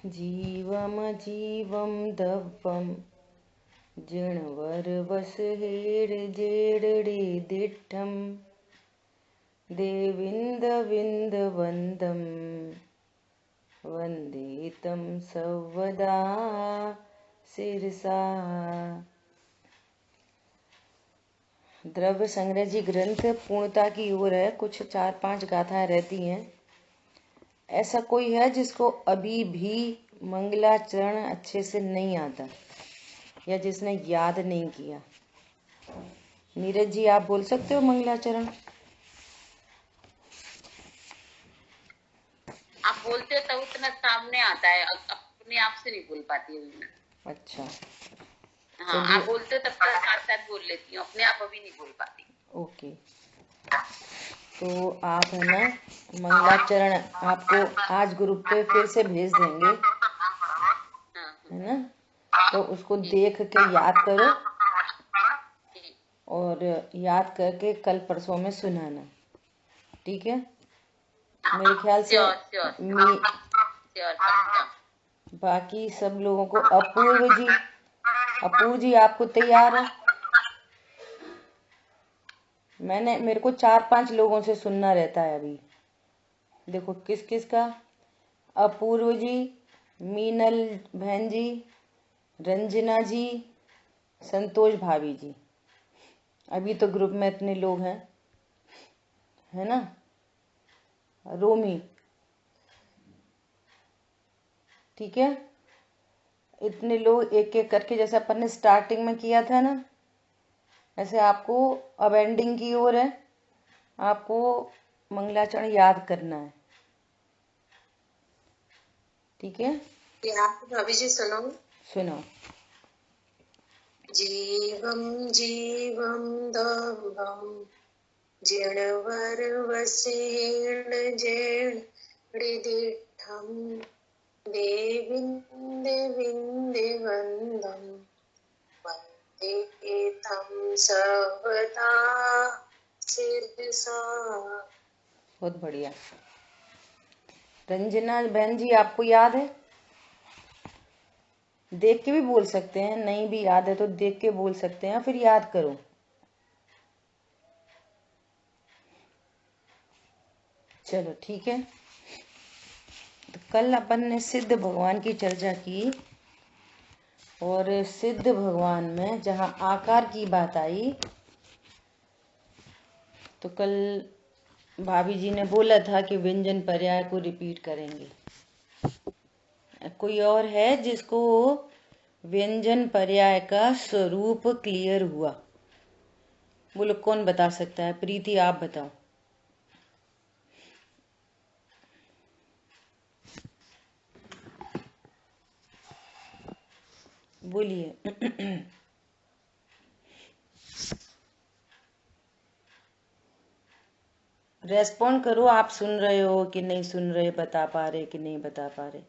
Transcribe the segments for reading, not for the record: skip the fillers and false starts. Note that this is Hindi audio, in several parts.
जीवम जीवम दव्वम जिणवरवसहेर्जेडडे दिट्ठं देविन्दविन्दवन्दं वन्दे तं सर्वदा शिरसा। द्रव्य संग्रह जी ग्रंथ पूर्णता की ओर है। कुछ 4-5 गाथाएं रहती हैं। ऐसा कोई है जिसको अभी भी मंगलाचरण अच्छे से नहीं आता या जिसने याद नहीं किया? नीरज जी, आप बोल सकते हो मंगलाचरण? आप बोलते हो तो उतना सामने आता है, अपने आप से नहीं बोल पाती हूँ मैं। अच्छा, हाँ, आप बोलते हो तब तक साथ साथ बोल लेती हूँ, अपने आप अभी नहीं बोल पाती। ओके, तो आप है ना मंगलाचरण आपको आज ग्रुप पे फिर से भेज देंगे, है ना? तो उसको देख के याद करो और याद करके कल परसों में सुनाना, ठीक है? मेरे ख्याल से बाकी सब लोगों को, अपूर्व जी आपको तैयार है? मेरे को 4-5 लोगों से सुनना रहता है अभी। देखो किस किस का? अपूर्व जी, मीनल बहन जी, रंजना जी, संतोष भाभी जी। अभी तो ग्रुप में इतने लोग हैं, है ना? रोमी, ठीक है? इतने लोग एक एक करके, जैसे अपन ने स्टार्टिंग में किया था ना, ऐसे आपको अब एंडिंग की ओर है, आपको मंगलाचरण याद करना है, ठीक है? भाभी जी सुनो। जीवम जीवम दवम जिणवरवसेर्जेडदिट्ठं देविन्दविन्दवन्दं वन्दे तं सर्वदा शिरसा। बहुत बढ़िया। रंजना बहन जी, आपको याद है? देख के भी बोल सकते हैं, नहीं भी याद है तो देख के बोल सकते हैं, फिर याद करो। चलो ठीक है। तो कल अपन ने सिद्ध भगवान की चर्चा की और सिद्ध भगवान में जहाँ आकार की बात आई तो कल भाभी जी ने बोला था कि व्यंजन पर्याय को रिपीट करेंगे। कोई और है जिसको व्यंजन पर्याय का स्वरूप क्लियर हुआ? बोलो, कौन बता सकता है? प्रीति, आप बताओ। बोलिए। रेस्पॉन्ड करो, आप सुन रहे हो कि नहीं सुन रहे, बता पा रहे कि नहीं बता पा रहे,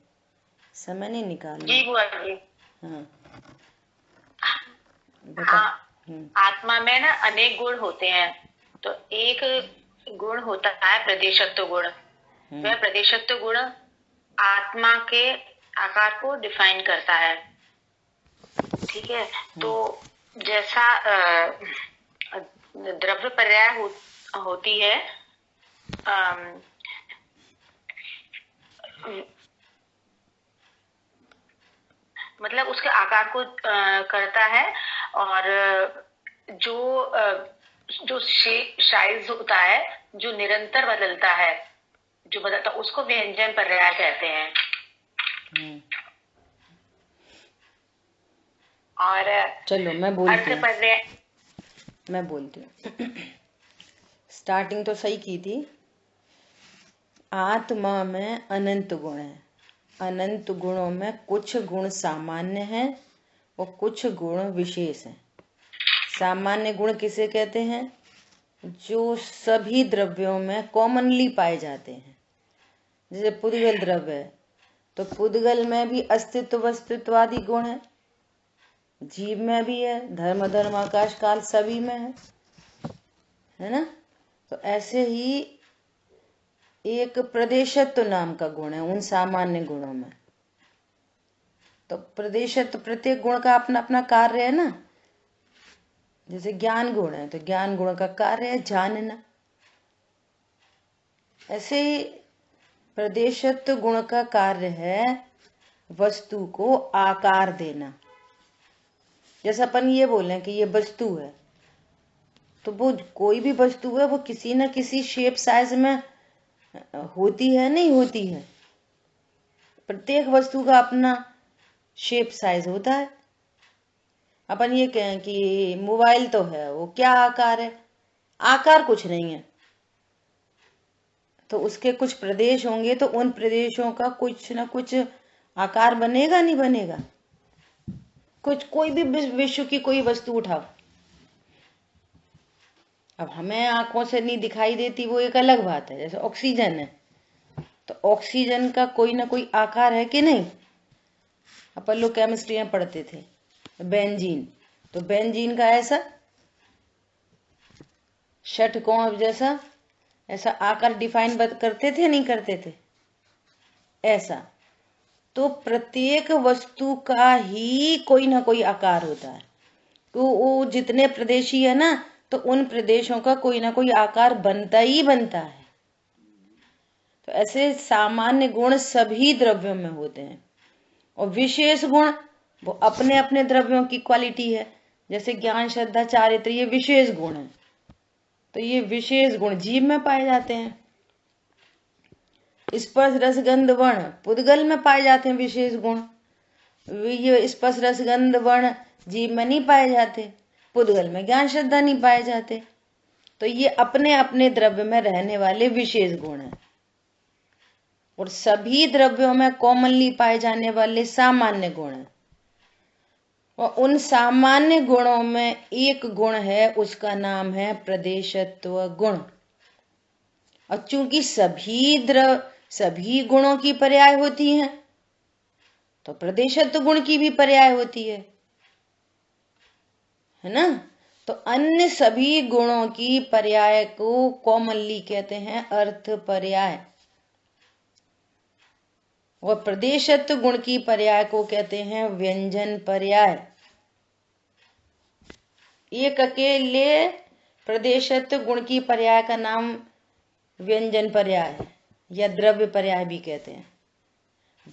समय नहीं निकालना। जी बुआ जी। हाँ बता। आत्मा में ना अनेक गुण होते हैं, तो एक गुण होता है प्रदेशत्व गुण। वह प्रदेशत्व गुण आत्मा के आकार को डिफाइन करता है, ठीक है? तो जैसा द्रव्य पर्याय होती है, मतलब उसके आकार को करता है, और जो साइज होता है, जो निरंतर बदलता है, जो बदलता, उसको व्यंजन पर्याय कहते हैं। और चलो मैं बोलती हूँ। स्टार्टिंग तो सही की थी। आत्मा में अनंत गुण है। अनंत गुणों में कुछ गुण सामान्य हैं और कुछ गुण विशेष हैं। सामान्य गुण किसे कहते हैं? जो सभी द्रव्यों में कॉमनली पाए जाते हैं। जैसे पुद्गल द्रव्य है तो पुद्गल में भी अस्तित्व वस्तुत्वादि गुण है, जीव में भी है, धर्म आकाश काल सभी में है ना? तो ऐसे ही एक प्रदेशत्व नाम का गुण है उन सामान्य गुणों में। तो प्रदेशत्व प्रत्येक गुण का अपना अपना कार्य है ना। जैसे ज्ञान गुण है तो ज्ञान गुण का कार्य है जानना। ऐसे ही प्रदेशत्व गुण का कार्य है वस्तु को आकार देना। जैसे अपन ये बोलें कि ये वस्तु है, तो वो कोई भी वस्तु है वो किसी न किसी शेप साइज में होती है, नहीं होती है। प्रत्येक वस्तु का अपना शेप साइज होता है। अपन ये कहें कि मोबाइल तो है, वो क्या आकार है? आकार कुछ नहीं है, तो उसके कुछ प्रदेश होंगे, तो उन प्रदेशों का कुछ ना कुछ आकार बनेगा, नहीं बनेगा? कुछ कोई भी विश्व की कोई वस्तु उठाओ, अब हमें आंखों से नहीं दिखाई देती, वो एक अलग बात है। जैसे ऑक्सीजन है, तो ऑक्सीजन का कोई ना कोई आकार है कि नहीं? अपन लोग केमिस्ट्री में पढ़ते थे बेंजीन, तो बेंजीन का ऐसा षटकोण जैसा ऐसा आकार डिफाइन करते थे, नहीं करते थे? ऐसा तो प्रत्येक वस्तु का ही कोई ना कोई आकार होता है। तो वो जितने प्रदेशी है ना, तो उन प्रदेशों का कोई ना कोई आकार बनता ही बनता है। तो ऐसे सामान्य गुण सभी द्रव्यों में होते हैं, और विशेष गुण वो अपने अपने द्रव्यों की क्वालिटी है। जैसे ज्ञान, श्रद्धा, चारित्र, ये विशेष गुण है। तो ये विशेष गुण जीव में पाए जाते हैं। स्पर्श, रस, गंध, वर्ण पुद्गल में पाए जाते हैं विशेष गुण। ये स्पर्श, रस, गंध, वर्ण जीव में नहीं पाए जाते, पुद्गल में ज्ञान, श्रद्धा नहीं पाए जाते। तो ये अपने अपने द्रव्य में रहने वाले विशेष गुण हैं, और सभी द्रव्यों में कॉमनली पाए जाने वाले सामान्य गुण हैं। और उन सामान्य गुणों में एक गुण है, उसका नाम है प्रदेशत्व गुण। और चूंकि सभी गुणों की पर्याय होती हैं, तो प्रदेशत्व गुण की भी पर्याय होती है ना? तो अन्य सभी गुणों की पर्याय को कॉमनली कहते हैं अर्थ पर्याय, और प्रदेशत्व गुण की पर्याय को कहते हैं व्यंजन पर्याय। एक अकेले प्रदेशत्व गुण की पर्याय का नाम व्यंजन पर्याय है, या द्रव्य पर्याय भी कहते हैं।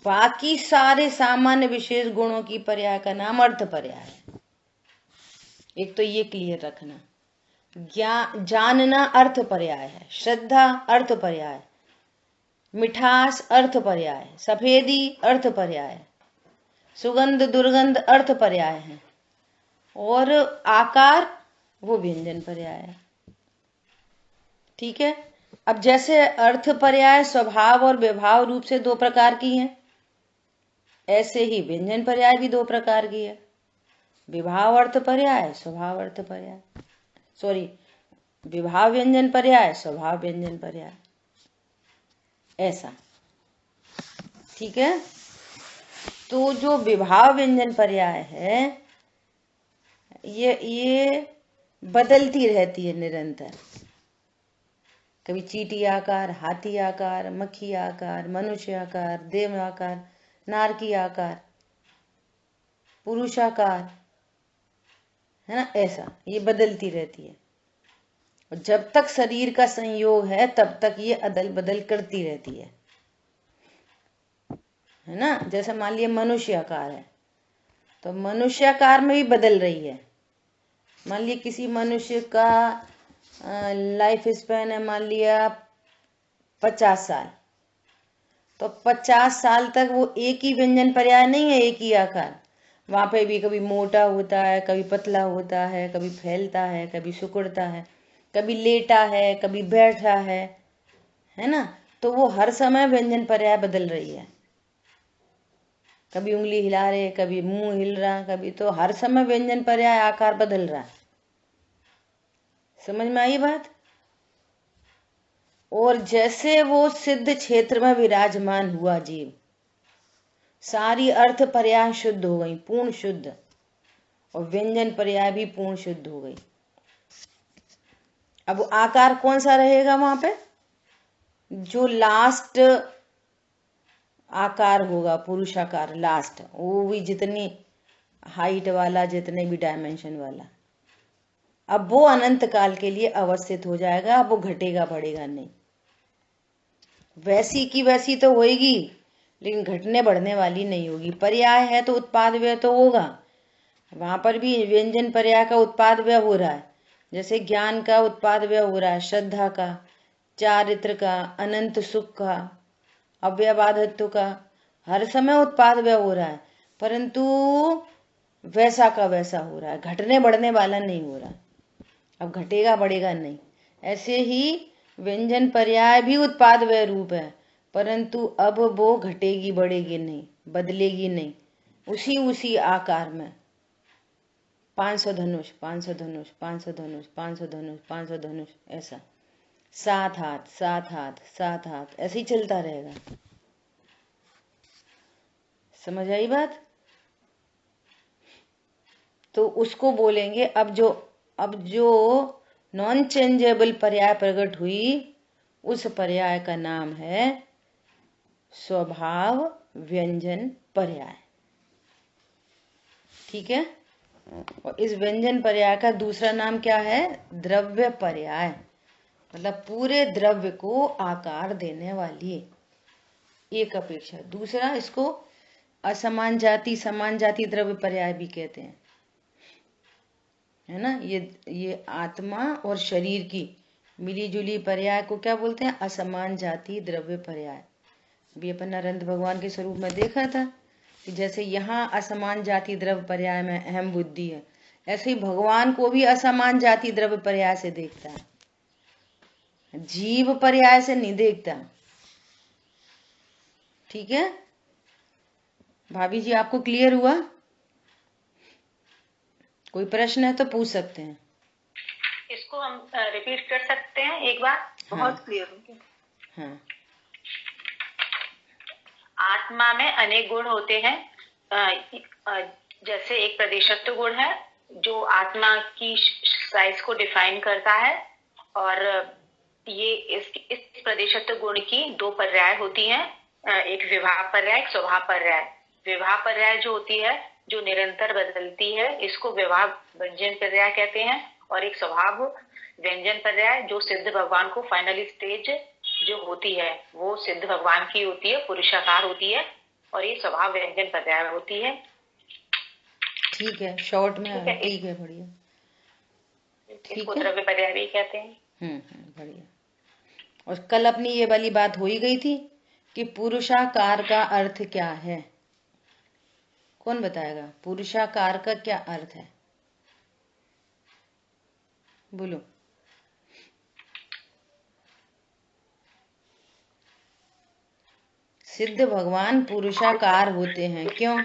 बाकी सारे सामान्य विशेष गुणों की पर्याय का नाम अर्थ पर्याय है। एक तो ये क्लियर रखना। जानना अर्थ पर्याय है, श्रद्धा अर्थ पर्याय, मिठास अर्थ पर्याय, सफेदी अर्थ पर्याय, सुगंध, दुर्गंध अर्थ पर्याय है, और आकार वो व्यंजन पर्याय है। ठीक है। अब जैसे अर्थ पर्याय स्वभाव और विभाव रूप से दो प्रकार की हैं, ऐसे ही व्यंजन पर्याय भी दो प्रकार की है। विभाव अर्थ पर्याय, स्वभाव अर्थ पर्याय, विभाव व्यंजन पर्याय, स्वभाव व्यंजन पर्याय, ऐसा। ठीक है। तो जो विभाव व्यंजन पर्याय है, ये बदलती रहती है निरंतर। कभी चींटी आकार, हाथी आकार, मक्खी आकार, मनुष्य आकार, देव आकार, नारकी आकार, पुरुष आकार, है ना? ऐसा ये बदलती रहती है, और जब तक शरीर का संयोग है तब तक ये अदल बदल करती रहती है ना? जैसे मान लिया मनुष्य आकार है, तो मनुष्य आकार में भी बदल रही है। मान लिया किसी मनुष्य का लाइफ स्पैन है, मान लिया 50 साल, तो 50 साल तक वो एक ही व्यंजन पर्याय नहीं है, एक ही आकार। वहां पे भी कभी मोटा होता है, कभी पतला होता है, कभी फैलता है, कभी सिकुड़ता है, कभी लेटा है, कभी बैठा है ना? तो वो हर समय व्यंजन पर्याय बदल रही है। कभी उंगली हिला रहे, कभी मुंह हिल रहा, कभी, तो हर समय व्यंजन पर्याय आकार बदल रहा है। समझ में आई बात? और जैसे वो सिद्ध क्षेत्र में विराजमान हुआ जीव, सारी अर्थ पर्याय शुद्ध हो गई, पूर्ण शुद्ध, और व्यंजन पर्याय भी पूर्ण शुद्ध हो गई। अब आकार कौन सा रहेगा वहां पे? जो लास्ट आकार होगा, पुरुषाकार लास्ट, वो भी जितनी हाइट वाला, जितने भी डायमेंशन वाला, अब वो अनंत काल के लिए अवस्थित हो जाएगा। अब वो घटेगा बढ़ेगा नहीं, वैसी की वैसी तो होएगी लेकिन घटने बढ़ने वाली नहीं होगी। पर्याय है तो उत्पाद व्यय तो होगा, वहां पर भी व्यंजन पर्याय का उत्पाद व्यय हो रहा है। जैसे ज्ञान का उत्पाद व्यय हो रहा है, श्रद्धा का, चारित्र का, अनंत सुख का, अव्ययबाधत्व का, हर समय उत्पाद व्यय हो रहा है, परंतु वैसा का वैसा हो रहा है, घटने बढ़ने वाला नहीं हो रहा। अब घटेगा बढ़ेगा नहीं। ऐसे ही व्यंजन पर्याय भी उत्पाद व्यय रूप है, परंतु अब वो घटेगी बढ़ेगी नहीं, बदलेगी नहीं, उसी उसी आकार में 500 धनुष 500 धनुष 500 धनुष 500 धनुष 500 धनुष, ऐसा 7 हाथ 7 हाथ 7 हाथ, ऐसे ही चलता रहेगा। समझ आई बात? तो उसको बोलेंगे अब जो नॉन चेंजेबल पर्याय प्रकट हुई, उस पर्याय का नाम है स्वभाव व्यंजन पर्याय। ठीक है। और इस व्यंजन पर्याय का दूसरा नाम क्या है? द्रव्य पर्याय, मतलब पूरे द्रव्य को आकार देने वाली एक अपेक्षा। दूसरा, इसको असमान जाति समान जाति द्रव्य पर्याय भी कहते हैं, है ना। ये आत्मा और शरीर की मिली जुली पर्याय को क्या बोलते हैं? असमान जाति द्रव्य पर्याय। अभी अपन नरेंद्र भगवान के स्वरूप में देखा था कि जैसे यहाँ असमान जाति द्रव्य पर्याय में अहम बुद्धि है, ऐसे ही भगवान को भी असमान जाति द्रव्य पर्याय से देखता है, जीव पर्याय से नहीं देखता। ठीक है भाभी जी, आपको क्लियर हुआ? कोई प्रश्न है तो पूछ सकते हैं। इसको हम रिपीट कर सकते हैं एक बार? बहुत क्लियर हो गया। हाँ। आत्मा में अनेक गुण होते हैं, जैसे एक प्रदेशत्व गुण है जो आत्मा की साइज को डिफाइन करता है, और ये इस प्रदेशत्व गुण की दो पर्याय होती हैं, एक विभाव पर्याय, एक स्वभाव पर्याय। विभाव पर्याय जो होती है, जो निरंतर बदलती है, इसको विभाव व्यंजन पर्याय कहते हैं, और एक स्वभाव व्यंजन पर्याय जो सिद्ध भगवान को फाइनल स्टेज जो होती है वो सिद्ध भगवान की होती है, पुरुषाकार होती है, और ये स्वभाव व्यंजन पर्याय होती है। ठीक है, शॉर्ट में ठीक है, बढ़िया। इसको द्रव्य पर्याय भी कहते हैं। बढ़िया। और कल अपनी ये वाली बात हो ही गई थी कि पुरुषाकार का अर्थ क्या है। कौन बताएगा पुरुषाकार का क्या अर्थ है? बोलो। सिद्ध भगवान पुरुषाकार होते हैं, क्यों?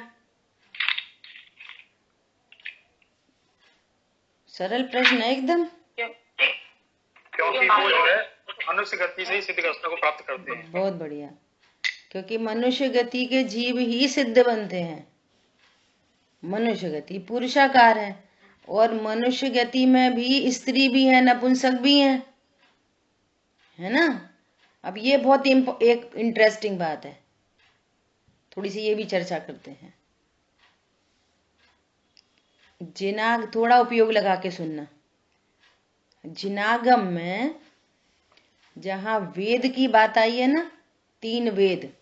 सरल प्रश्न है एकदम। क्योंकि वो जो है मनुष्य गति से ही सिद्ध अवस्था को प्राप्त करते हैं। बहुत बढ़िया। क्योंकि मनुष्य गति के जीव ही सिद्ध बनते हैं। मनुष्य गति पुरुषाकार है, और मनुष्य गति में भी स्त्री भी है, नपुंसक भी है ना। अब ये बहुत एक इंटरेस्टिंग बात है, थोड़ी सी ये भी चर्चा करते हैं। जिनाग थोड़ा उपयोग लगा के सुनना। जिनागम में जहां वेद की बात आई है ना, 3 वेद,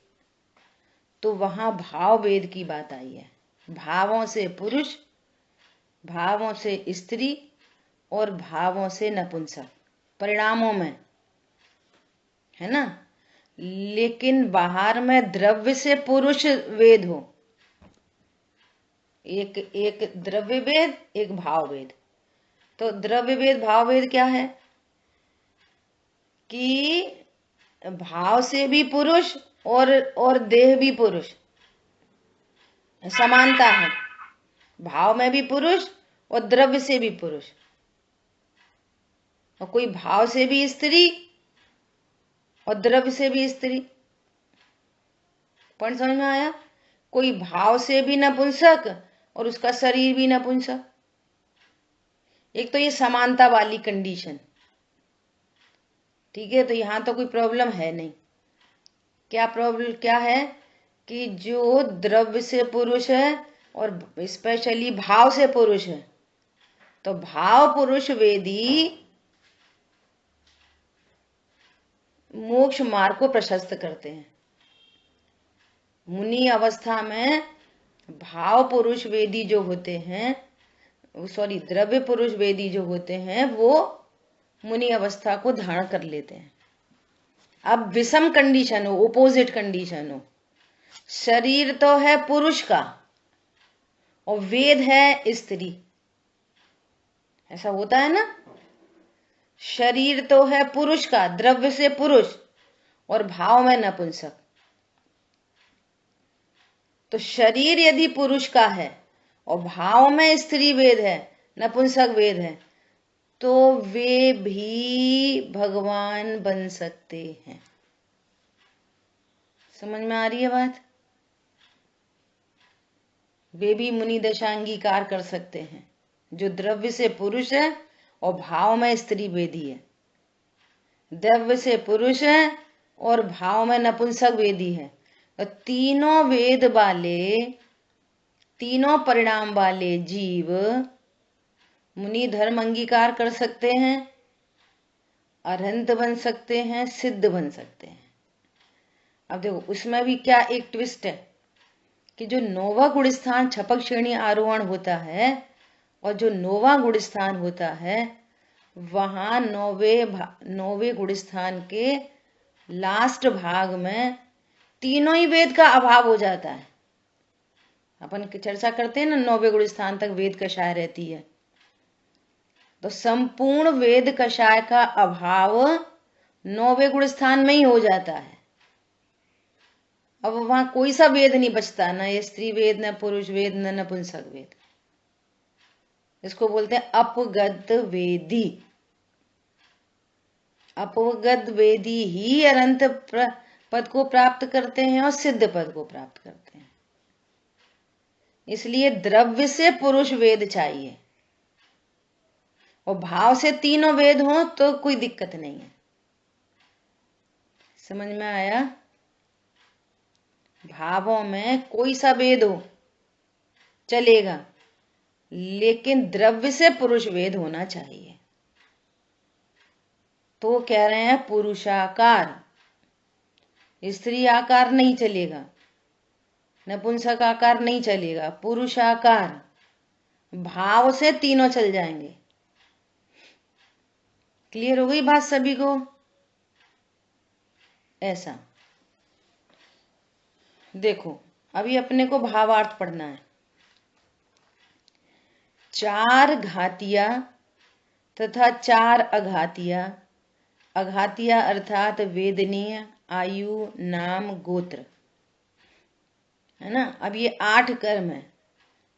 तो वहां भाव वेद की बात आई है। भावों से पुरुष, भावों से स्त्री और भावों से नपुंसक, परिणामों में, है ना। लेकिन बाहर में द्रव्य से पुरुष वेद हो, एक द्रव्य वेद एक भाव वेद। तो द्रव्य वेद भाव वेद क्या है कि भाव से भी पुरुष और देह भी पुरुष, समानता है। भाव में भी पुरुष और द्रव्य से भी पुरुष, और कोई भाव से भी स्त्री और द्रव्य से भी स्त्री। पॉइंट समझ में आया? कोई भाव से भी नपुंसक और उसका शरीर भी नपुंसक। एक तो ये समानता वाली कंडीशन। ठीक है, तो यहां तो कोई प्रॉब्लम है नहीं। क्या प्रॉब्लम क्या है कि जो द्रव्य से पुरुष है और स्पेशली भाव से पुरुष है, तो भाव पुरुष वेदी मोक्ष मार्ग को प्रशस्त करते हैं। मुनि अवस्था में भाव पुरुष वेदी जो होते हैं, सॉरी द्रव्य पुरुष वेदी जो होते हैं, वो मुनि अवस्था को धारण कर लेते हैं। अब विषम कंडीशन हो, ओपोजिट कंडीशन हो, शरीर तो है पुरुष का और वेद है स्त्री, ऐसा होता है ना। शरीर तो है पुरुष का, द्रव्य से पुरुष और भाव में नपुंसक। तो शरीर यदि पुरुष का है और भाव में स्त्री वेद है, नपुंसक वेद है, तो वे भी भगवान बन सकते हैं। समझ में आ रही है बात? वे भी मुनि दशा अंगीकार कर सकते हैं, जो द्रव्य से पुरुष है और भाव में स्त्री वेदी है, द्रव्य से पुरुष है और भाव में नपुंसक वेदी है। तो तीनों वेद वाले, तीनों परिणाम वाले जीव मुनि धर्म अंगीकार कर सकते हैं, अरहंत बन सकते हैं, सिद्ध बन सकते हैं। अब देखो उसमें भी क्या एक ट्विस्ट है कि जो नौवा गुण स्थान छपक श्रेणी आरोहण होता है और जो नौवा गुण स्थान होता है, वहां नौवे गुण स्थान के लास्ट भाग में तीनों ही वेद का अभाव हो जाता है। अपन चर्चा करते हैं ना, नौवे गुण स्थान तक वेद कषाय रहती है, तो संपूर्ण वेद कषाय का अभाव नौवे गुण स्थान में ही हो जाता है। अब वहां कोई सा वेद नहीं बचता, न ये स्त्री वेद, न पुरुष वेद, न नपुंसक वेद। इसको बोलते हैं अपगत वेदी। अपगत वेदी ही अनंत पद को प्राप्त करते हैं और सिद्ध पद को प्राप्त करते हैं। इसलिए द्रव्य से पुरुष वेद चाहिए और भाव से तीनों वेद हो तो कोई दिक्कत नहीं है। समझ में आया? भावों में कोई सा वेद हो चलेगा, लेकिन द्रव्य से पुरुष वेद होना चाहिए। तो कह रहे हैं पुरुषाकार, स्त्री आकार नहीं चलेगा, नपुंसक आकार नहीं चलेगा, पुरुषाकार, भाव से तीनों चल जाएंगे। क्लियर हो गई बात सभी को? ऐसा देखो, अभी अपने को भावार्थ पढ़ना है। 4 घातिया तथा 4 अघातिया, अघातिया अर्थात वेदनीय, आयु, नाम, गोत्र, है ना। अब ये 8 कर्म है,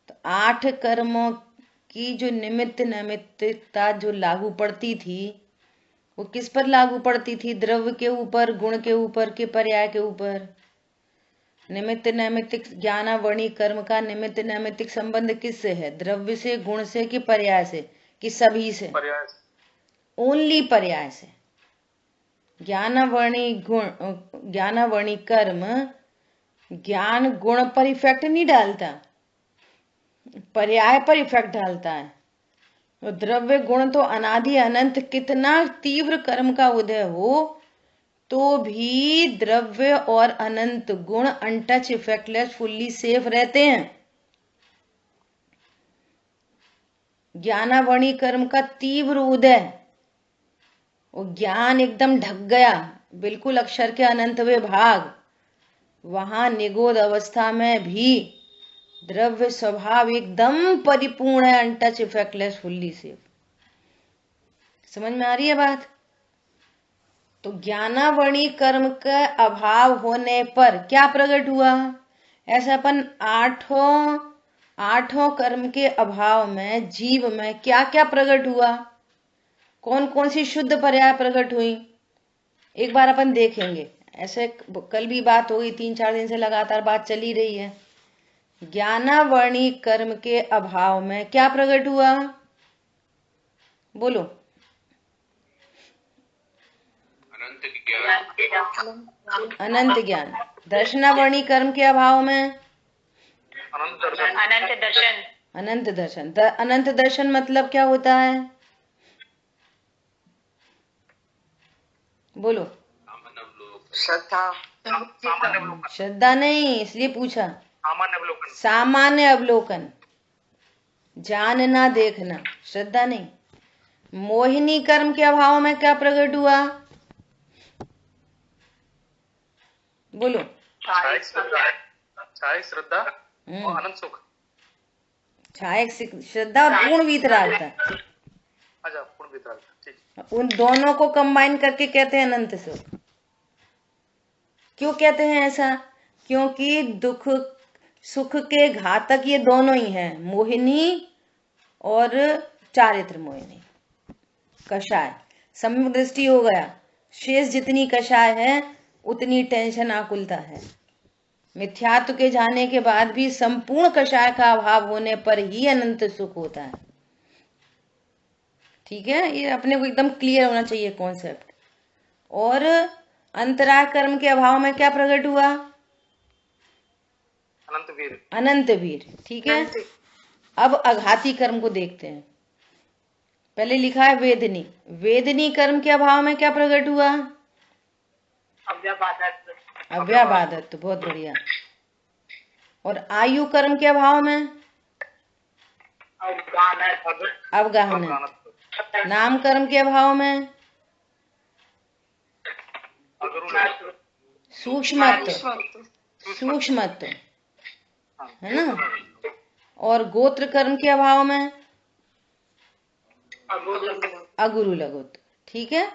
तो 8 कर्मों की जो निमित्त नैमित्तिकता जो लागू पड़ती थी, वो किस पर लागू पड़ती थी? द्रव्य के ऊपर, गुण के ऊपर, के पर्याय के ऊपर। निमित्त नैमित्तिक ज्ञानावणी कर्म का निमित्त नैमित्तिक संबंध किससे है? द्रव्य से, गुण से, कि पर्याय से, कि सभी से? ओनली पर्याय से। ज्ञानावणी कर्म ज्ञान गुण पर इफेक्ट नहीं डालता, पर्याय पर इफेक्ट डालता है। तो द्रव्य गुण तो अनादि अनंत कितना तीव्र कर्म का उदय हो तो भी द्रव्य और अनंत गुण अनटच, इफेक्टलेस, फुल्ली सेफ रहते हैं। ज्ञानावणी कर्म का तीव्र उदय, वो ज्ञान एकदम ढक गया, बिल्कुल अक्षर के अनंतवे भाग, वहां निगोद अवस्था में भी द्रव्य स्वभाव एकदम परिपूर्ण है, अनटच, इफेक्टलेस, फुल्ली सेफ। समझ में आ रही है बात? तो ज्ञानावणी कर्म का अभाव होने पर क्या प्रकट हुआ? ऐसा अपन आठों कर्म के अभाव में जीव में क्या क्या प्रकट हुआ, कौन कौन सी शुद्ध पर्याय प्रकट हुई, एक बार अपन देखेंगे। ऐसे कल भी बात हो गई, 3-4 दिन से लगातार बात चली रही है। ज्ञानावणी कर्म के अभाव में क्या प्रकट हुआ? बोलो। अनंत ज्ञान। दर्शनावर्णी कर्म के अभाव में अनंत दर्शन। अनंत दर्शन। अनंत दर्शन। अनंत दर्शन मतलब क्या होता है? बोलो। श्रद्धा। सामान्य अवलोकन। श्रद्धा नहीं, इसलिए पूछा। सामान्य अवलोकन। सामान्य अवलोकन, जानना देखना, श्रद्धा नहीं। मोहिनी कर्म के अभाव में क्या प्रकट हुआ? बोलो। छायक श्रद्धा और अनंत सुख। छायक श्रद्धा और पूर्ण वीतरागता। अच्छा, पूर्ण वितराग, ठीक। उन दोनों को कंबाइन करके कहते हैं अनंत सुख। क्यों कहते हैं ऐसा? क्योंकि दुख सुख के घातक ये दोनों ही हैं, मोहिनी और चारित्र मोहिनी। कषाय सम्यक दृष्टि हो गया, शेष जितनी कषाय है उतनी टेंशन आकुलता है। मिथ्यात्व के जाने के बाद भी संपूर्ण कषाय का अभाव होने पर ही अनंत सुख होता है। ठीक है, ये अपने को एकदम क्लियर होना चाहिए कॉन्सेप्ट। और अंतराय कर्म के अभाव में क्या प्रकट हुआ? अनंत वीर। अनंत वीर। ठीक है, अब अघाती कर्म को देखते हैं। पहले लिखा है वेदनी। वेदनी कर्म के अभाव में क्या प्रकट हुआ? अव्याबादत्व। बहुत बढ़िया। और आयु कर्म के अभाव में अवगाहन। नाम कर्म के अभाव में सूक्ष्मत्व। सूक्ष्मत्व है ना। और गोत्र कर्म के अभाव में अगुरु लघुत्व। ठीक है,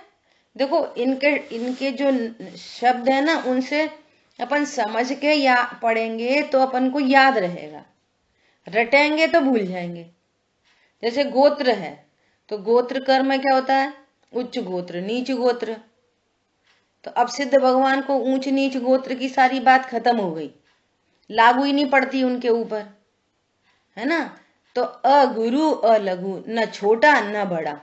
देखो इनके जो शब्द है ना, उनसे अपन समझ के या पढ़ेंगे तो अपन को याद रहेगा, रटेंगे तो भूल जाएंगे। जैसे गोत्र है तो गोत्र कर्म में क्या होता है? उच्च गोत्र नीच गोत्र। तो अब सिद्ध भगवान को ऊंच नीच गोत्र की सारी बात खत्म हो गई, लागू ही नहीं पड़ती उनके ऊपर, है ना। तो अगुरु अलघु, न छोटा न बड़ा।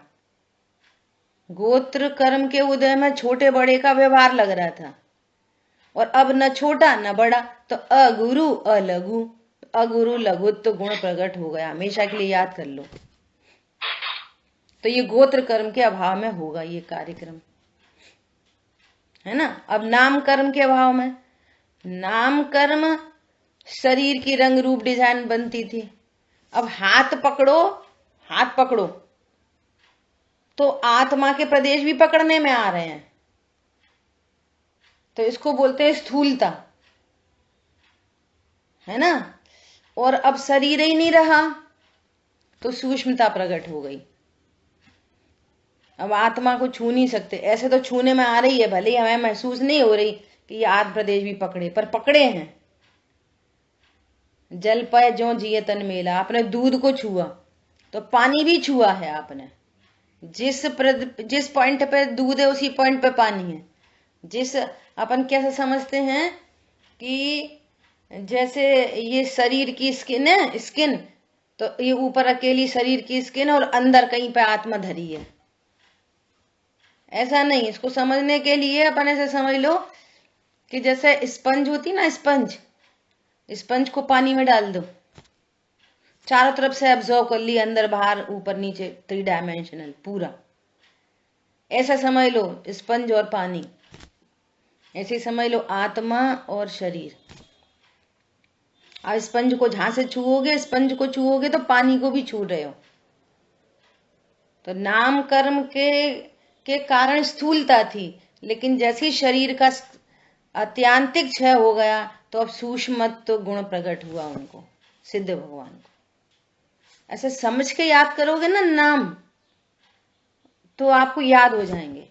गोत्र कर्म के उदय में छोटे बड़े का व्यवहार लग रहा था, और अब न छोटा न बड़ा, तो अगुरु अलघु। अगुरु लघुत्व गुण प्रकट हो गया, हमेशा के लिए याद कर लो। तो ये गोत्र कर्म के अभाव में होगा ये कार्यक्रम, है ना। अब नाम कर्म के अभाव में, नाम कर्म शरीर की रंग रूप डिजाइन बनती थी। अब हाथ पकड़ो तो आत्मा के प्रदेश भी पकड़ने में आ रहे हैं, तो इसको बोलते हैं स्थूलता, है ना। और अब शरीर ही नहीं रहा तो सूक्ष्मता प्रकट हो गई। अब आत्मा को छू नहीं सकते, ऐसे तो छूने में आ रही है, भले ही हमें महसूस नहीं हो रही कि ये आत्म प्रदेश भी पकड़े, पर पकड़े हैं। जल पे जो जिए तन मेला, आपने दूध को छुआ तो पानी भी छुआ है आपने। जिस पॉइंट पे दूध है उसी पॉइंट पे पानी है। जिस अपन कैसे समझते हैं कि जैसे ये शरीर की स्किन है, स्किन तो ये ऊपर अकेली शरीर की स्किन और अंदर कहीं पे आत्मा धरी है, ऐसा नहीं। इसको समझने के लिए अपन ऐसे समझ लो कि जैसे स्पंज होती ना, स्पंज को पानी में डाल दो, चारों तरफ से एब्जॉर्ब कर ली, अंदर बाहर ऊपर नीचे, 3 डायमेंशनल पूरा। ऐसा समझ लो स्पंज और पानी, ऐसे समझ लो आत्मा और शरीर। अब स्पंज को जहां से छुओगे तो पानी को भी छू रहे हो। तो नाम कर्म के कारण स्थूलता थी, लेकिन जैसे ही शरीर का अत्यांतिक क्षय हो गया तो अब सूक्ष्मत्व गुण प्रकट हुआ उनको, सिद्ध भगवान को। ऐसे समझ के याद करोगे ना नाम, तो आपको याद हो जाएंगे,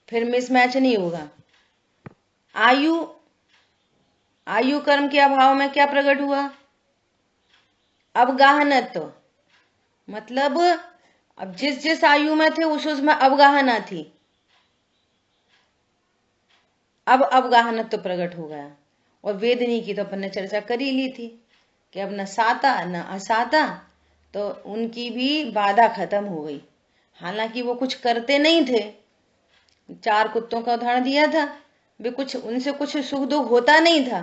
फिर मिसमैच नहीं होगा। आयु कर्म के अभाव में क्या प्रकट हुआ? अवगाहनत्व, मतलब अब जिस आयु में थे उसमें अवगाहना थी, अब अवगाहनत्व प्रकट हो गया। और वेदनी की तो अपन ने चर्चा कर ही ली थी कि अब न साता न असाता, तो उनकी भी बाधा खत्म हो गई। हालांकि वो कुछ करते नहीं थे, 4 कुत्तों का उदाहरण दिया था, वे कुछ उनसे कुछ सुख दुख होता नहीं था,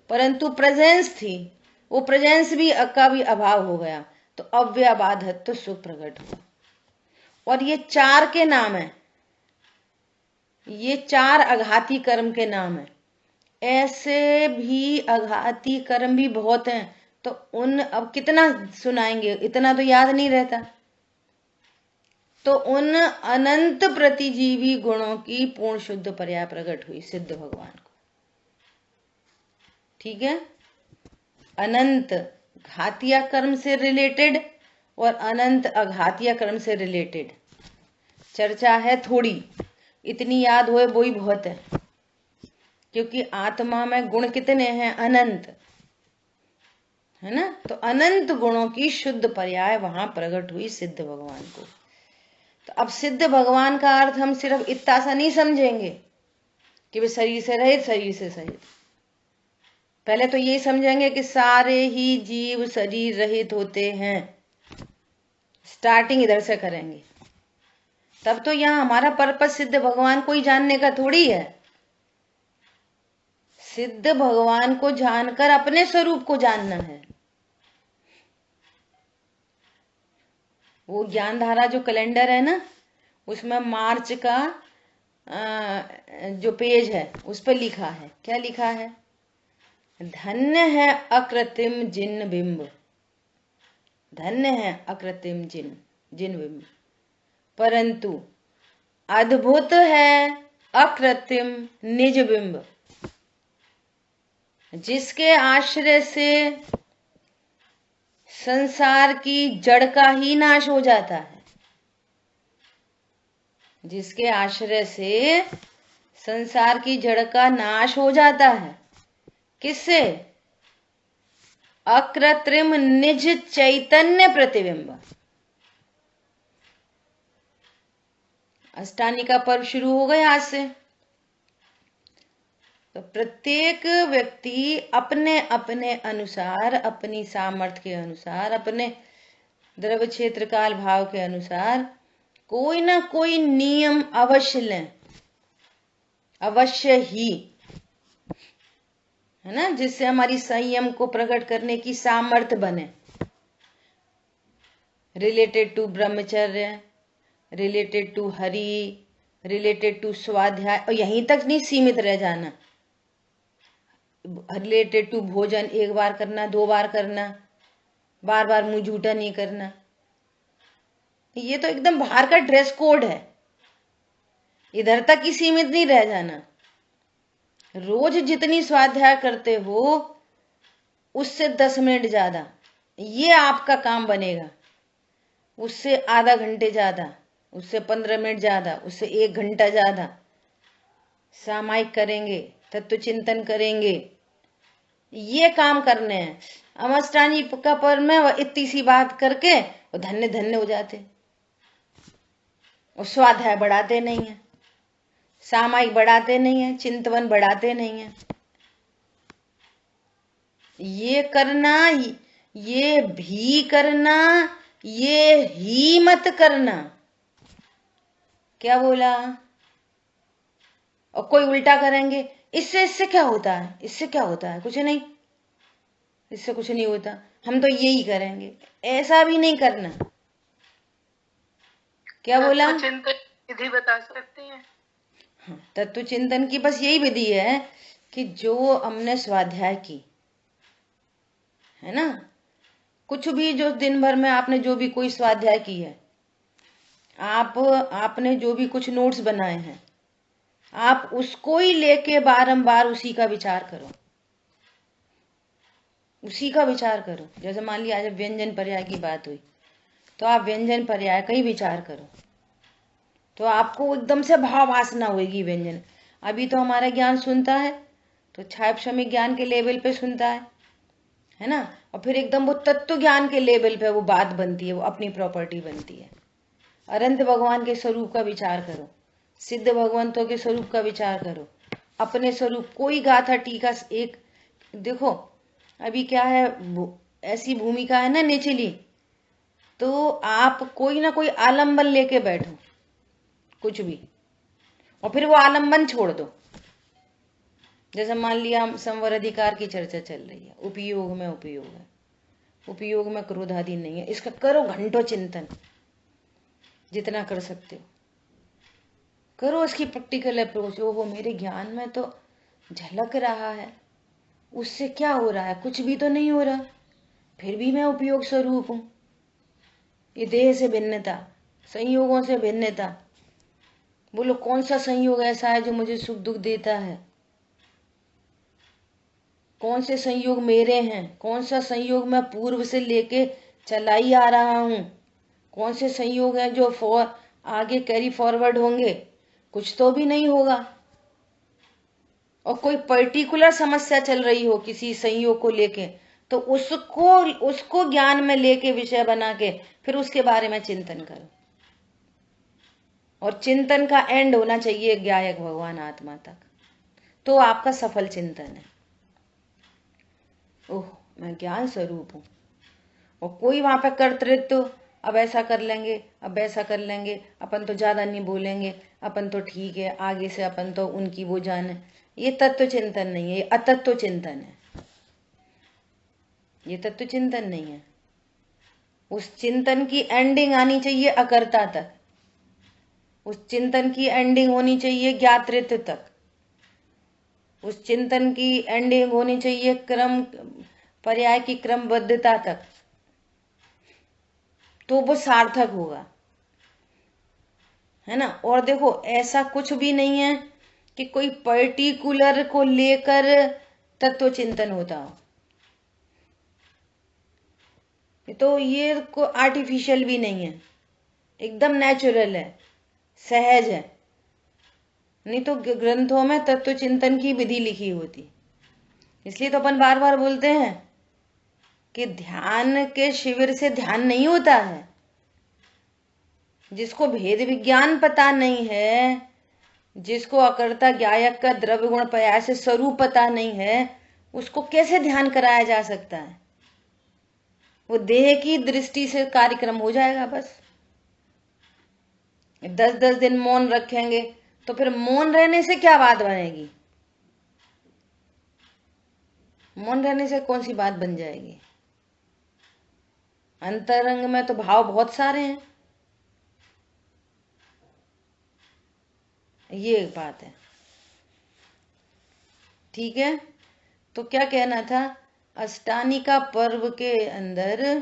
परंतु प्रेजेंस थी, वो प्रेजेंस भी का भी अभाव हो गया, तो अव्यबाधत्व सुख प्रकट हुआ। और ये 4 के नाम है, ये 4 आघाती कर्म के नाम है। ऐसे भी आघाती कर्म भी बहुत हैं, तो उन अब कितना सुनाएंगे, इतना तो याद नहीं रहता। तो उन अनंत प्रतिजीवी गुणों की पूर्ण शुद्ध पर्याय प्रकट हुई सिद्ध भगवान को। ठीक है, अनंत घातिया कर्म से रिलेटेड और अनंत अघातिया कर्म से रिलेटेड चर्चा है थोड़ी, इतनी याद होए वो ही बहुत है, क्योंकि आत्मा में गुण कितने हैं? अनंत, है ना। तो अनंत गुणों की शुद्ध पर्याय वहां प्रकट हुई सिद्ध भगवान को। तो अब सिद्ध भगवान का अर्थ हम सिर्फ इतना सा नहीं समझेंगे कि वे शरीर से रहित, शरीर से सहित। पहले तो यही समझेंगे कि सारे ही जीव शरीर रहित होते हैं, स्टार्टिंग इधर से करेंगे। तब तो यहाँ हमारा पर्पस सिद्ध भगवान को ही जानने का थोड़ी है। सिद्ध भगवान को जानकर अपने स्वरूप को जानना है। वो ज्ञान धारा जो कैलेंडर है ना, उसमें मार्च का जो पेज है उस पर लिखा है, क्या लिखा है? धन्य है अकृत्रिम जिन बिंब, धन्य है अकृत्रिम जिन बिंब, परंतु अद्भुत है अकृत्रिम निज बिंब, जिसके आश्रय से संसार की जड़ का ही नाश हो जाता है। जिसके आश्रय से संसार की जड़ का नाश हो जाता है। किससे? अकृत्रिम निज चैतन्य प्रतिबिंब। अष्टानी का पर्व शुरू हो गया आज से। तो प्रत्येक व्यक्ति अपने अपने अनुसार, अपनी सामर्थ्य के अनुसार, अपने द्रव्य क्षेत्र काल भाव के अनुसार कोई ना कोई नियम अवश्य लें, अवश्य ही, है ना, जिससे हमारी संयम को प्रकट करने की सामर्थ्य बने। Related to brahmacharya, related to Hari, related to swadhyaya, और यहीं तक नहीं सीमित रह जाना। रिलेटेड टू भोजन 1 बार करना, 2 बार करना, बार बार मुंह झूठा नहीं करना। ये तो एकदम बाहर का ड्रेस कोड है, इधर तक ही सीमित नहीं रह जाना। रोज जितनी स्वाध्याय करते हो उससे 10 मिनट ज्यादा, ये आपका काम बनेगा। उससे आधा घंटे ज्यादा, उससे 15 मिनट ज्यादा, उससे 1 घंटा ज्यादा सामायिक करेंगे, तत्व चिंतन करेंगे, ये काम करने हैं। अमस्टानी का पर्व में वह इतनी सी बात करके वो धन्य धन्य हो जाते, और स्वाध्याय बढ़ाते नहीं है, सामायिक बढ़ाते नहीं है, चिंतवन बढ़ाते नहीं है। ये करना, ये भी करना, ये ही मत करना। क्या बोला? और कोई उल्टा करेंगे, इससे क्या होता है, इससे क्या होता है, कुछ नहीं, इससे कुछ नहीं होता, हम तो यही करेंगे। ऐसा भी नहीं करना। क्या बोला? चिंतन विधि बता सकते हैं? हाँ, तत्व चिंतन की बस यही विधि है कि जो हमने स्वाध्याय की है ना, कुछ भी जो दिन भर में आपने जो भी कोई स्वाध्याय की है, आपने जो भी कुछ नोट्स बनाए हैं, आप उसको ही लेके बारंबार उसी का विचार करो, उसी का विचार करो। जैसे मान लिया आज व्यंजन पर्याय की बात हुई, तो आप व्यंजन पर्याय का ही विचार करो, तो आपको एकदम से भावासना होगी व्यंजन। अभी तो हमारा ज्ञान सुनता है तो क्षायक्षमिक ज्ञान के लेवल पे सुनता है ना, और फिर एकदम वो तत्व ज्ञान के लेवल पे वो बात बनती है, वो अपनी प्रॉपर्टी बनती है। अनंत भगवान के स्वरूप का विचार करो, सिद्ध भगवंतों के स्वरूप का विचार करो, अपने स्वरूप। कोई गाथा टीका एक देखो, अभी क्या है, ऐसी भूमिका है ना निचली, तो आप कोई ना कोई आलम्बन लेके बैठो, कुछ भी, और फिर वो आलम्बन छोड़ दो। जैसे मान लिया संवर अधिकार की चर्चा चल रही है, उपयोग में उपयोग है, उपयोग में क्रोध आदि नहीं है, इसका करो घंटों चिंतन, जितना कर सकते हो करो इसकी प्रैक्टिकल अप्रोच। ओहो मेरे ज्ञान में तो झलक रहा है, उससे क्या हो रहा है, कुछ भी तो नहीं हो रहा, फिर भी मैं उपयोग स्वरूप हूं। ये देह से भिन्नता, संयोगों से भिन्नता, बोलो कौन सा संयोग ऐसा है जो मुझे सुख दुख देता है, कौन से संयोग मेरे हैं, कौन सा संयोग मैं पूर्व से लेके चला ही आ रहा हूं, कौन से संयोग हैं जो आगे कैरी फॉरवर्ड होंगे, कुछ तो भी नहीं होगा। और कोई पर्टिकुलर समस्या चल रही हो किसी संयोग को लेके, तो उसको ज्ञान में लेके विषय बना के फिर उसके बारे में चिंतन करो। और चिंतन का एंड होना चाहिए ज्ञायक भगवान आत्मा तक, तो आपका सफल चिंतन है। ओह मैं ज्ञान स्वरूप हूं, और कोई वहां पे कर्तृत्व, अब ऐसा कर लेंगे, अब ऐसा कर लेंगे, अपन तो ज्यादा नहीं बोलेंगे, अपन तो ठीक है, आगे से अपन तो उनकी वो जाने, ये तत्व चिंतन नहीं है, ये अतत्व चिंतन है, ये तत्व चिंतन नहीं है। उस चिंतन की एंडिंग आनी चाहिए अकर्ता तक, उस चिंतन की एंडिंग होनी चाहिए ज्ञातृत्व तक, उस चिंतन की एंडिंग होनी चाहिए क्रम पर्याय की क्रमबद्धता तक, तो वो सार्थक होगा, है ना। और देखो ऐसा कुछ भी नहीं है कि कोई पर्टिकुलर को लेकर तत्व चिंतन होता हो, तो ये को आर्टिफिशियल भी नहीं है, एकदम नेचुरल है, सहज है। नहीं तो ग्रंथों में तत्व चिंतन की विधि लिखी होती। इसलिए तो अपन बार बार बोलते हैं कि ध्यान के शिविर से ध्यान नहीं होता है। जिसको भेद विज्ञान पता नहीं है, जिसको अकर्ता ज्ञायक का द्रव्य गुण पर्याय से स्वरूप पता नहीं है, उसको कैसे ध्यान कराया जा सकता है। वो देह की दृष्टि से कार्यक्रम हो जाएगा बस। 10-10 दिन मौन रखेंगे तो फिर मौन रहने से क्या बात बनेगी, मौन रहने से कौन सी बात बन जाएगी। अंतरंग में तो भाव बहुत सारे हैं, ये एक बात है। ठीक है, तो क्या कहना था, अष्टानिका पर्व के अंदर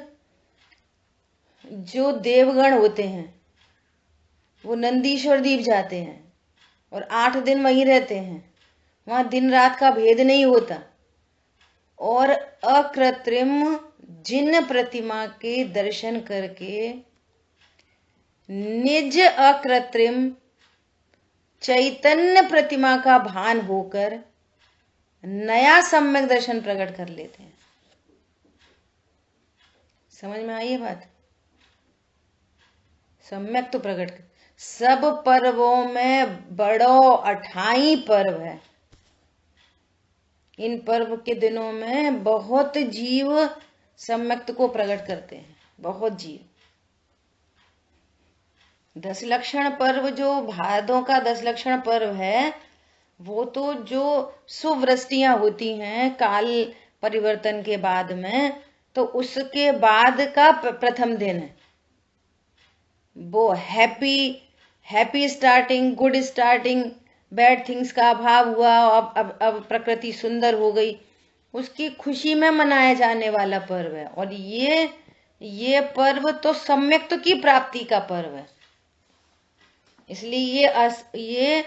जो देवगण होते हैं वो नंदीश्वर द्वीप जाते हैं और 8 दिन वहीं रहते हैं, वहां दिन रात का भेद नहीं होता, और अकृत्रिम जिन प्रतिमा के दर्शन करके निज अकृत्रिम चैतन्य प्रतिमा का भान होकर नया सम्यक दर्शन प्रकट कर लेते हैं। समझ में आई ये बात। सम्यक तो प्रकट कर, सब पर्वों में बड़ो 28 पर्व है। इन पर्व के दिनों में बहुत जीव सम्यक्त को प्रकट करते हैं, बहुत जीव। 10 लक्षण पर्व जो भादों का 10 लक्षण पर्व है, वो तो जो सुवृष्टियां होती हैं काल परिवर्तन के बाद में, तो उसके बाद का प्रथम दिन है वो happy starting, good starting, bad things का अभाव हुआ, अब प्रकृति सुंदर हो गई, उसकी खुशी में मनाया जाने वाला पर्व है। और ये पर्व तो सम्यक्त की प्राप्ति का पर्व है। इसलिए ये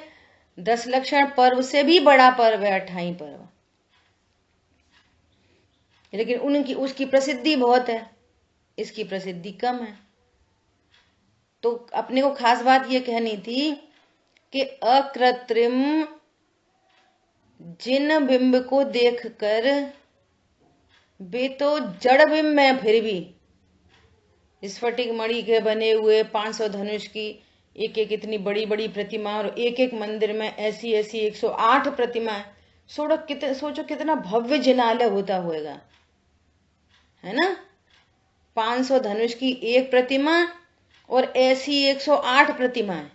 10 लक्षण पर्व से भी बड़ा पर्व है 28 पर्व, लेकिन उसकी प्रसिद्धि बहुत है, इसकी प्रसिद्धि कम है। तो अपने को खास बात ये कहनी थी कि अकृत्रिम जिन बिंब को देखकर, वे तो जड़ बिंब है, फिर भी स्फटिक मणि के बने हुए 500 धनुष की एक एक इतनी बड़ी बड़ी प्रतिमा, और एक एक मंदिर में ऐसी 108 प्रतिमा। सोचो कितना भव्य जिनालय होता होगा, है ना। 500 धनुष की एक प्रतिमा और ऐसी 108 प्रतिमाएं,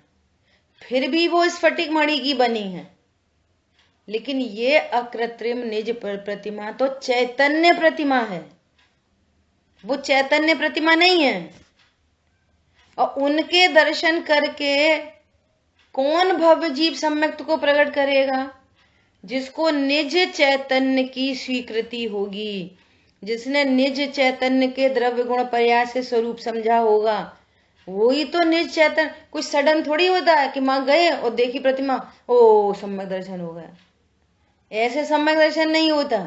फिर भी वो स्फटिक मणि की बनी है। लेकिन ये अकृत्रिम निज प्रतिमा तो चैतन्य प्रतिमा है, वो चैतन्य प्रतिमा नहीं है। और उनके दर्शन करके कौन भव्य जीव सम्यक्त को प्रकट करेगा? जिसको निज चैतन्य की स्वीकृति होगी, जिसने निज चैतन्य के द्रव्य गुण पर्याय से स्वरूप समझा होगा, वही तो निज चैतन्य। कुछ सडन थोड़ी होता है कि मां गए और देखी प्रतिमा, ओ सम्यक दर्शन हो गया। ऐसे सम्यक दर्शन नहीं होता।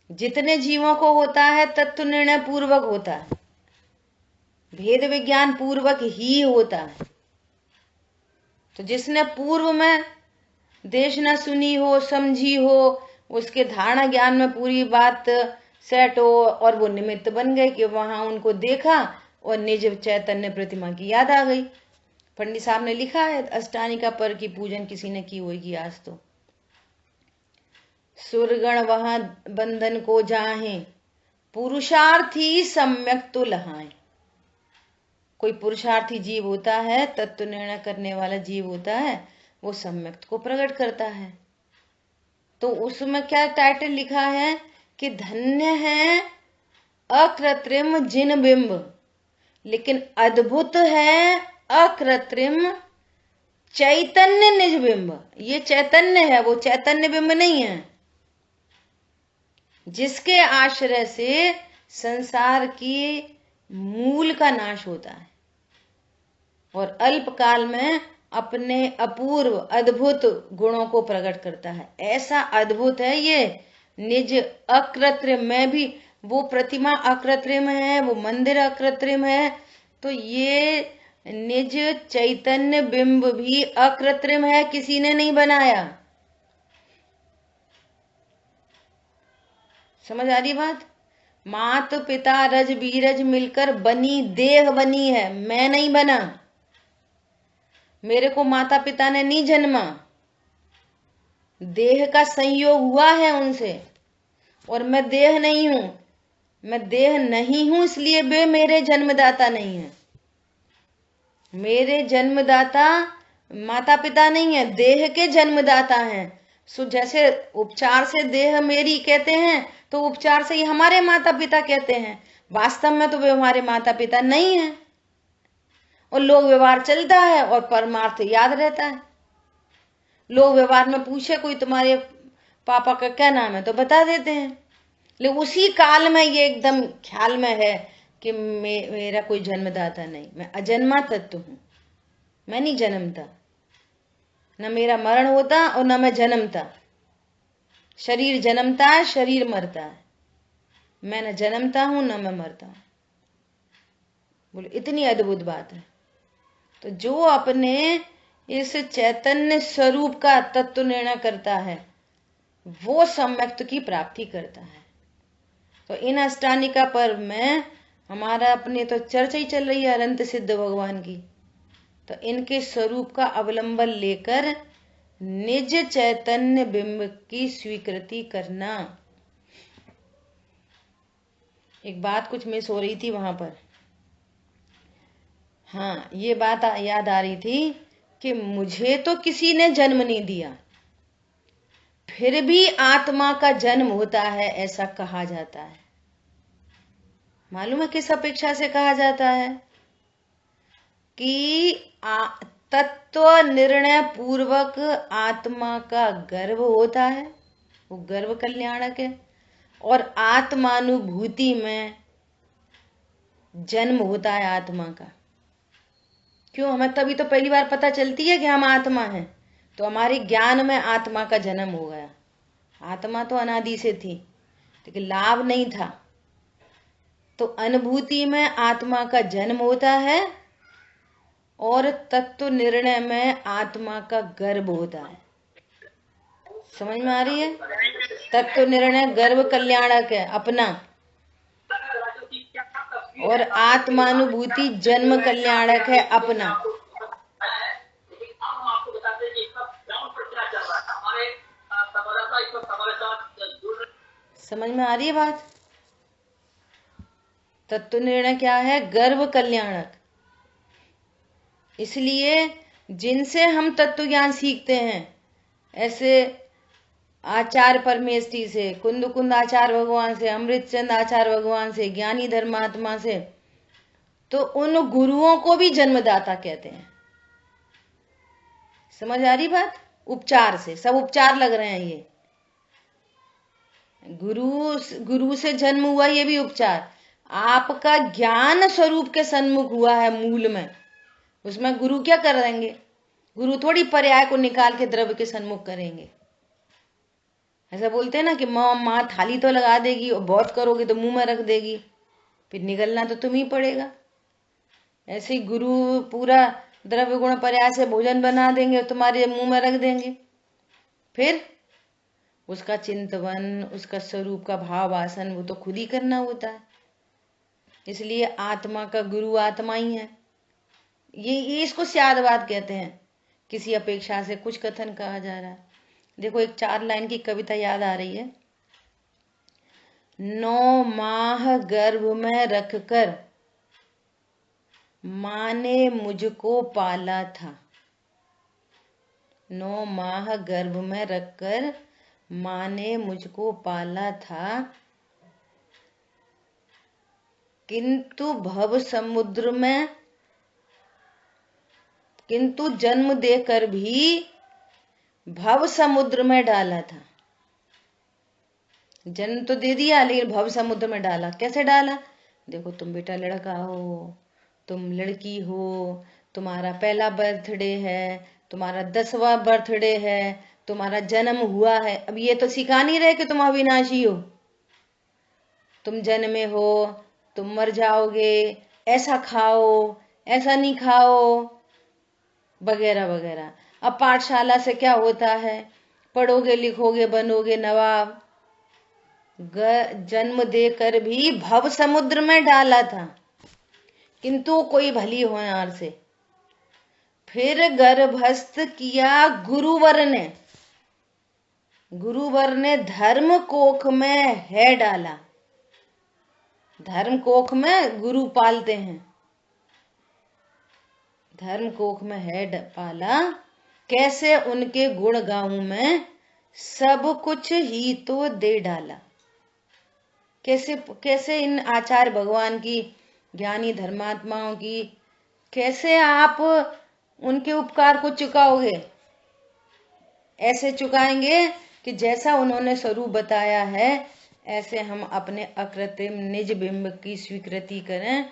जितने जीवों को होता है तत्व निर्णय पूर्वक होता है, भेद विज्ञान पूर्वक ही होता है। तो जिसने पूर्व में देश न सुनी हो, समझी हो, उसके धारणा ज्ञान में पूरी बात सेट हो और वो निमित्त बन गए कि वहां उनको देखा और निज चैतन्य प्रतिमा की याद आ गई। पंडित साहब ने लिखा है अष्टानिका पर की पूजन किसी ने की होगी आज तो। सुरगण वहां बंधन को जाहे, पुरुषार्थी सम्यक तो लहाए। कोई पुरुषार्थी जीव होता है, तत्व निर्णय करने वाला जीव होता है, वो सम्यक्त को प्रकट करता है। तो उसमें क्या टाइटल लिखा है कि धन्य है अकृत्रिम जिन बिंब, लेकिन अद्भुत है अकृत्रिम चैतन्य निज बिंब। ये चैतन्य है, वो चैतन्य बिंब नहीं है, जिसके आश्रय से संसार की मूल का नाश होता है और अल्प काल में अपने अपूर्व अद्भुत गुणों को प्रकट करता है। ऐसा अद्भुत है ये निज अकृत्रिम में भी। वो प्रतिमा अकृत्रिम है, वो मंदिर अकृत्रिम है, तो ये निज चैतन्य बिंब भी अकृत्रिम है, किसी ने नहीं बनाया। समझ आ रही बात? मात पिता रज बीरज मिलकर बनी देह बनी है, मैं नहीं बना। मेरे को माता पिता ने नहीं जन्मा, देह का संयोग हुआ है उनसे, और मैं देह नहीं हूं। मैं देह नहीं हूं इसलिए वे मेरे जन्मदाता नहीं है। मेरे जन्मदाता माता पिता नहीं है, देह के जन्मदाता हैं। सो जैसे उपचार से देह मेरी कहते हैं, तो उपचार से ही हमारे माता पिता कहते हैं। वास्तव में तो वे हमारे माता पिता नहीं है, और लोक व्यवहार चलता है और परमार्थ याद रहता है। लोक व्यवहार में पूछे कोई तुम्हारे पापा का क्या नाम है तो बता देते हैं, लेकिन उसी काल में ये एकदम ख्याल में है कि मेरा कोई जन्मदाता नहीं, मैं अजन्मा तत्व हूं। मैं नहीं जन्मता, न मेरा मरण होता और न मैं जन्मता। शरीर जन्मता है, शरीर मरता है। मैं न जन्मता हूं न मैं मरता हूं। बोलो, इतनी अद्भुत बात है। तो जो अपने इस चैतन्य स्वरूप का तत्व निर्णय करता है, वो सम्यक्त की प्राप्ति करता है। तो इन अष्टानिका पर्व में हमारा अपने तो चर्चा ही चल रही है अनंत सिद्ध भगवान की। तो इनके स्वरूप का अवलंबन लेकर निज चैतन्य बिंब की स्वीकृति करना। एक बात कुछ मिस हो रही थी वहां पर। हाँ, ये बात याद आ रही थी कि मुझे तो किसी ने जन्म नहीं दिया, फिर भी आत्मा का जन्म होता है, ऐसा कहा जाता है। मालूम है किस अपेक्षा से कहा जाता है? कि तत्व निर्णय पूर्वक आत्मा का गर्भ होता है, वो गर्भ कल्याणक है, और आत्मानुभूति में जन्म होता है आत्मा का। क्यों? हमें तभी तो पहली बार पता चलती है कि हम आत्मा हैं, तो हमारे ज्ञान में आत्मा का जन्म हो गया। आत्मा तो अनादि से थी, लेकिन लाभ नहीं था। तो अनुभूति में आत्मा का जन्म होता है और तत्व निर्णय में आत्मा का गर्भ होता है। समझ में आ रही है? तत्व निर्णय गर्भ कल्याणक है अपना, और आत्मानुभूति जन्म कल्याणक है अपना। समझ में आ रही है बात? तत्व निर्णय क्या है? गर्भ कल्याणक। इसलिए जिनसे हम तत्व ज्ञान सीखते हैं, ऐसे आचार्य परमेष्ठी से, कुंद कुंद आचार्य भगवान से, अमृतचंद आचार्य भगवान से, ज्ञानी धर्मात्मा से, तो उन गुरुओं को भी जन्मदाता कहते हैं। समझ आ रही बात? उपचार से, सब उपचार लग रहे हैं ये। गुरु से जन्म हुआ, ये भी उपचार। आपका ज्ञान स्वरूप के सन्मुख हुआ है मूल में, उसमें गुरु क्या कर देंगे? गुरु थोड़ी पर्याय को निकाल के द्रव्य के सन्मुख करेंगे। ऐसा बोलते हैं ना कि माँ थाली तो लगा देगी और बहुत करोगे तो मुंह में रख देगी, फिर निकलना तो तुम ही पड़ेगा। ऐसे ही गुरु पूरा द्रव्य गुण पर्याय से भोजन बना देंगे और तुम्हारे मुंह में रख देंगे, फिर उसका चिंतन, उसका स्वरूप का भाव आसन वो तो खुद ही करना होता है। इसलिए आत्मा का गुरु आत्मा ही है। ये इसको स्यादवाद कहते हैं। किसी अपेक्षा से कुछ कथन कहा जा रहा है। देखो, एक 4 लाइन की कविता याद आ रही है। 9 माह गर्भ में रखकर माँ ने मुझको पाला था। 9 माह गर्भ में रखकर माँ ने मुझको पाला था, किंतु जन्म देकर भी भव समुद्र में डाला था। जन्म तो दे दिया, लेकिन भव समुद्र में डाला। कैसे डाला? देखो, तुम बेटा लड़का हो, तुम लड़की हो, तुम्हारा पहला बर्थडे है, तुम्हारा 10वां बर्थडे है, तुम्हारा जन्म हुआ है। अब ये तो सिखा नहीं रहे कि तुम अविनाशी हो, तुम जन्मे हो, तुम मर जाओगे, ऐसा खाओ, ऐसा नहीं खाओ, वगैरह वगैरह। अब पाठशाला से क्या होता है? पढ़ोगे, लिखोगे, बनोगे नवाब। जन्म देकर भी भव समुद्र में डाला था, किंतु कोई भली होनार से। फिर गर्भस्थ किया गुरुवर ने धर्म कोख में है डाला। धर्म कोख में गुरु पालते हैं, धर्म कोख में है पाला। कैसे उनके गुण गाऊं मैं, सब कुछ ही तो दे डाला। कैसे इन आचार्य भगवान की, ज्ञानी धर्मात्माओं की, कैसे आप उनके उपकार को चुकाओगे? ऐसे चुकाएंगे कि जैसा उन्होंने स्वरूप बताया है, ऐसे हम अपने अकृत्रिम निज बिंब की स्वीकृति करें,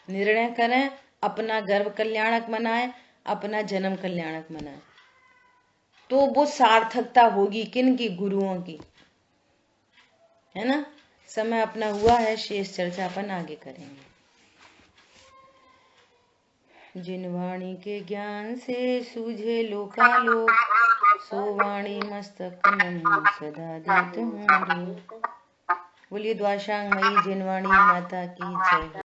निर्णय करें, अपना गर्भ कल्याणक मनाएं, अपना जन्म कल्याणक मनाएं। तो वो सार्थकता होगी किन की? गुरुओं की, है ना। समय अपना हुआ है, शेष चर्चा अपन आगे करेंगे। जिन वाणी के ज्ञान से सूझे लोकालोक, सो वाणी मस्तक नमो सदा देत हूँ। बोलिए द्वाशांग मई जिनवाणी माता की जय।